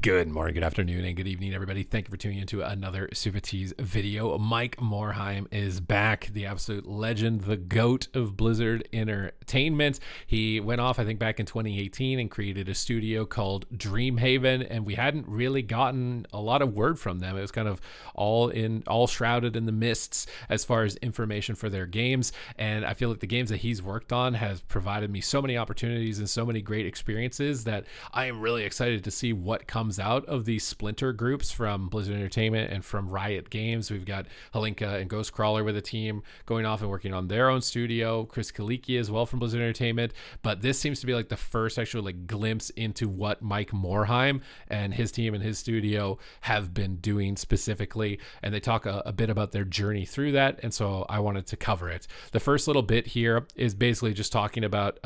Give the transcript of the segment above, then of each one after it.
Good morning, good afternoon, and good evening, everybody. Thank you for tuning into another Supatease video. Mike Morhaime is back, the absolute legend, the GOAT of Blizzard Entertainment. He went off, I think, back in 2018 and created a studio called Dreamhaven, and we hadn't really gotten a lot of word from them. It was kind of all shrouded in the mists as far as information for their games, and I feel like the games that he's worked on has provided me so many opportunities and so many great experiences that I am really excited to see what comes out of these splinter groups from Blizzard Entertainment and from Riot Games. We've got Halinka and Ghostcrawler with a team going off and working on their own studio, Chris Kaliki as well from Blizzard Entertainment, but this seems to be like the first actual glimpse into what Mike Morhaime and his team and his studio have been doing specifically, and they talk a bit about their journey through that, and so I wanted to cover it. The first little bit here is basically just talking about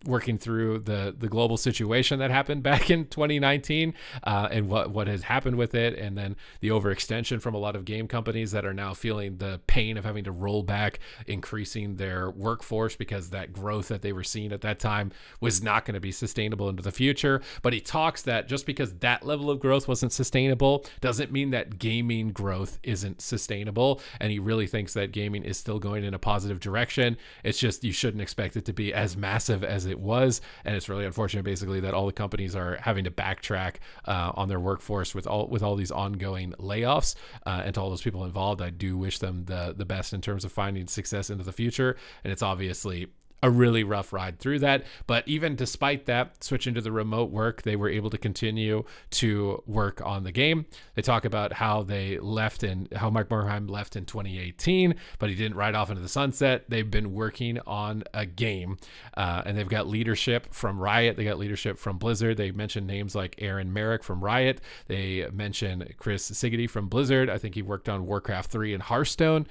working through the global situation that happened back in 2019 and what has happened with it, and then the overextension from a lot of game companies that are now feeling the pain of having to roll back increasing their workforce because that growth that they were seeing at that time was not going to be sustainable into the future. But he talks that just because that level of growth wasn't sustainable doesn't mean that gaming growth isn't sustainable, and he really thinks that gaming is still going in a positive direction. It's just you shouldn't expect it to be as massive as it was, and it's really unfortunate basically that all the companies are having to backtrack on their workforce with all these ongoing layoffs, and to all those people involved, I do wish them the best in terms of finding success into the future. And it's obviously a really rough ride through that, but even despite that, switching to the remote work, they were able to continue to work on the game. They talk about how they left and how Mike Morhaime left in 2018, but he didn't ride off into the sunset. They've been working on a game, and they've got leadership from Riot. They got leadership from Blizzard. They mentioned names like Aaron Merrick from Riot. They mentioned Chris Siggety from Blizzard. I think he worked on Warcraft 3 and Hearthstone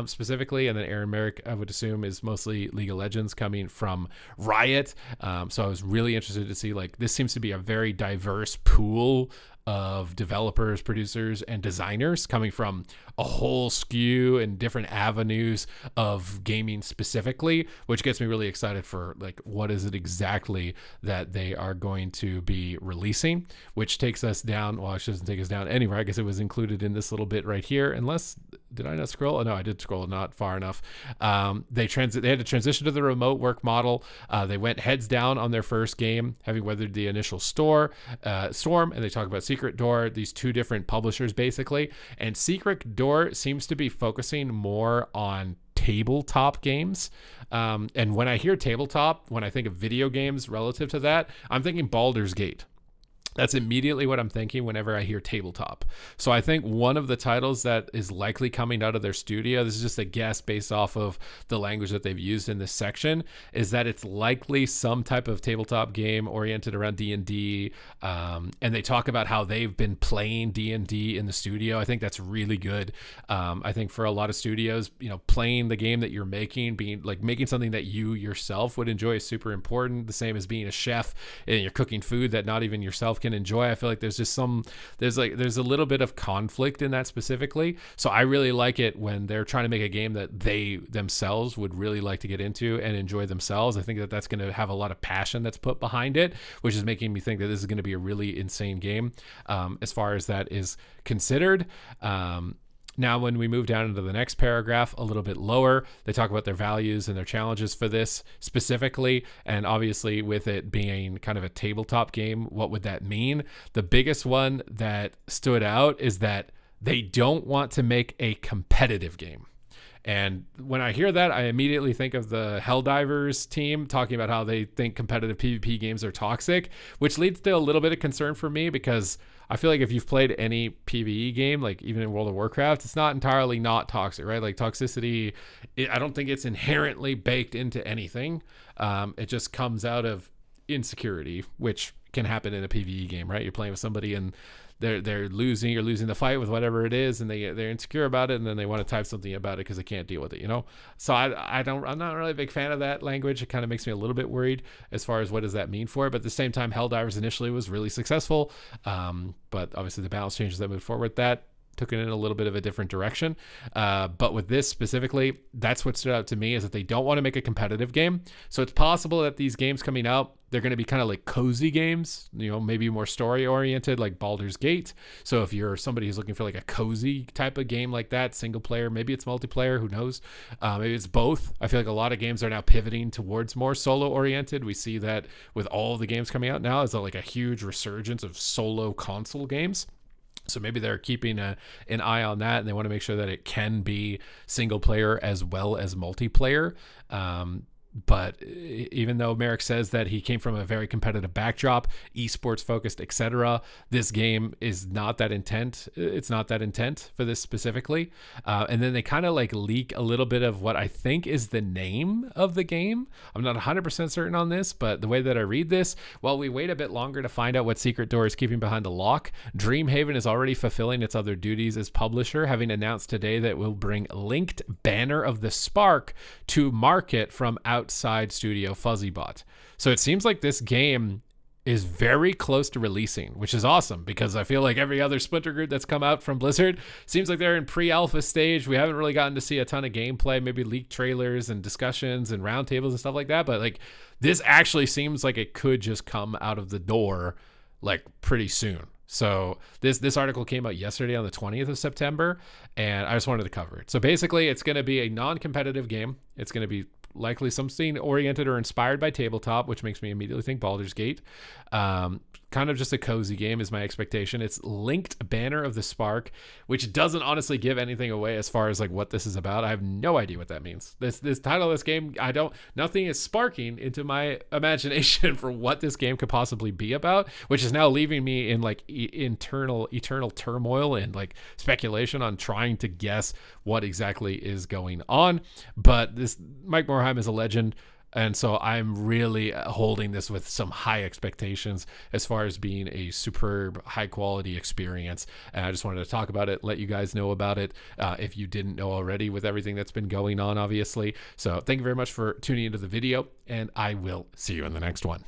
specifically, and then Aaron Merrick, I would assume, is mostly League of Legends coming from Riot. So I was really interested to see, this seems to be a very diverse pool of developers, producers, and designers coming from a whole skew and different avenues of gaming specifically, which gets me really excited for what is it exactly that they are going to be releasing, which takes us down. Well, it doesn't take us down anywhere. I guess it was included in this little bit right here, unless, did I not scroll? Oh, no, I did scroll not far enough. They had to transition to the remote work model. They went heads down on their first game, having weathered the initial storm, and they talk about Secret Door, these two different publishers basically, and Secret Door seems to be focusing more on tabletop games, and when I hear tabletop, when I think of video games relative to that, I'm thinking Baldur's Gate. That's immediately what I'm thinking whenever I hear tabletop. So I think one of the titles that is likely coming out of their studio, this is just a guess based off of the language that they've used in this section, is that it's likely some type of tabletop game oriented around D&D. And they talk about how they've been playing D&D in the studio. I think that's really good. I think for a lot of studios, playing the game that you're making, being making something that you yourself would enjoy is super important. The same as being a chef and you're cooking food that not even yourself can enjoy. I feel like there's just there's a little bit of conflict in that specifically. So I really like it when they're trying to make a game that they themselves would really like to get into and enjoy themselves. I think that that's going to have a lot of passion that's put behind it, which is making me think that this is going to be a really insane game as far as that is considered. Now, when we move down into the next paragraph, a little bit lower, they talk about their values and their challenges for this specifically. And obviously, with it being kind of a tabletop game, what would that mean? The biggest one that stood out is that they don't want to make a competitive game. And when I hear that, I immediately think of the Helldivers team talking about how they think competitive PvP games are toxic, which leads to a little bit of concern for me, because I feel like if you've played any PvE game, even in World of Warcraft, it's not entirely not toxic, right? Toxicity, I don't think it's inherently baked into anything. It just comes out of insecurity, which can happen in a PvE game, right? You're playing with somebody and they're losing, you're losing the fight with whatever it is, and they're insecure about it, and then they want to type something about it because they can't deal with it, So I'm not really a big fan of that language. It kind of makes me a little bit worried as far as what does that mean for it. But at the same time, Helldivers initially was really successful, but obviously the balance changes that moved forward with that. took it in a little bit of a different direction. But with this specifically, that's what stood out to me, is that they don't want to make a competitive game. So it's possible that these games coming out, they're going to be kind of like cozy games, maybe more story oriented, like Baldur's Gate. So if you're somebody who's looking for like a cozy type of game like that, single player, maybe it's multiplayer, who knows? Maybe it's both. I feel like a lot of games are now pivoting towards more solo oriented. We see that with all of the games coming out now, is like a huge resurgence of solo console games. So maybe they're keeping an eye on that, and they want to make sure that it can be single player as well as multiplayer. But even though Merrick says that he came from a very competitive backdrop, esports focused, etc., this game is not that intent. It's not that intent for this specifically. And then they kind of like leak a little bit of what I think is the name of the game. I'm not 100% certain on this, but the way that I read this, while we wait a bit longer to find out what secret door is keeping behind the lock, Dreamhaven is already fulfilling its other duties as publisher, having announced today that it will bring linked Banner of the Spark to market from outside studio Fuzzybot. So it seems like this game is very close to releasing, which is awesome, because I feel like every other Splinter Group that's come out from Blizzard seems like they're in pre-alpha stage. We haven't really gotten to see a ton of gameplay, maybe leaked trailers and discussions and roundtables and stuff like that, but like this actually seems like it could just come out of the door like pretty soon. So this article came out yesterday on the 20th of September, and I just wanted to cover it. So basically, it's going to be a non-competitive game. It's going to be likely some scene oriented or inspired by tabletop, which makes me immediately think Baldur's Gate. Kind of just a cozy game is my expectation. It's linked Banner of the Spark, which doesn't honestly give anything away as far as like what this is about. I have no idea what that means. This title of this game, nothing is sparking into my imagination for what this game could possibly be about, which is now leaving me in like eternal turmoil and like speculation on trying to guess what exactly is going on. But this Mike Morhaime is a legend, and so I'm really holding this with some high expectations as far as being a superb, high-quality experience. And I just wanted to talk about it, let you guys know about it, if you didn't know already with everything that's been going on, obviously. So thank you very much for tuning into the video, and I will see you in the next one.